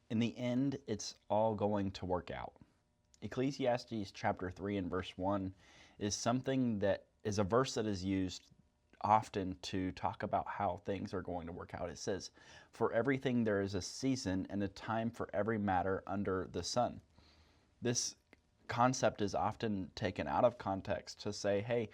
In the end, it's all going to work out. Ecclesiastes chapter 3 and verse 1 is something that is a verse that is used often to talk about how things are going to work out. It says, "For everything there is a season and a time for every matter under the sun." This concept is often taken out of context to say, hey,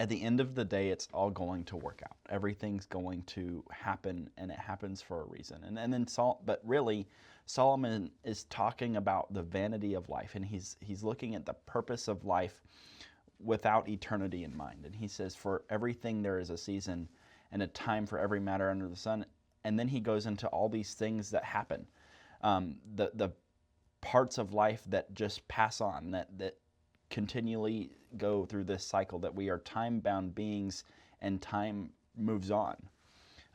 at the end of the day, it's all going to work out. Everything's going to happen, and it happens for a reason. And then but really, Solomon is talking about the vanity of life, and he's looking at the purpose of life without eternity in mind. And he says, "For everything there is a season and a time for every matter under the sun." And then he goes into all these things that happen, the parts of life that just pass on, that continually go through this cycle, that we are time-bound beings and time moves on.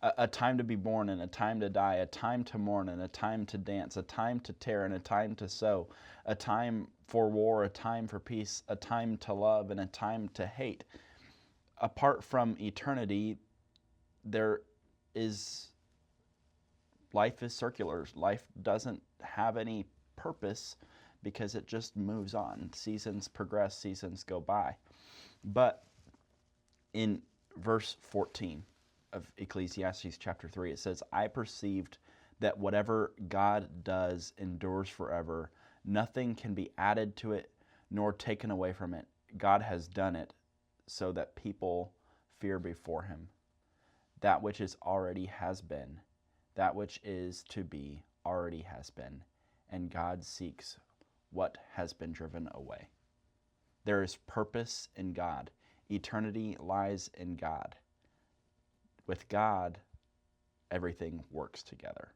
A time to be born and a time to die, a time to mourn and a time to dance, a time to tear and a time to sow, a time for war, a time for peace, a time to love and a time to hate. Apart from eternity, life is circular. Life doesn't have any purpose because it just moves on. Seasons progress, seasons go by. But in verse 14 of Ecclesiastes chapter 3, it says, "I perceived that whatever God does endures forever. Nothing can be added to it nor taken away from it. God has done it so that people fear before him. That which is already has been, that which is to be already has been, and God seeks what has been driven away." There is purpose in God. Eternity lies in God. With God, everything works together.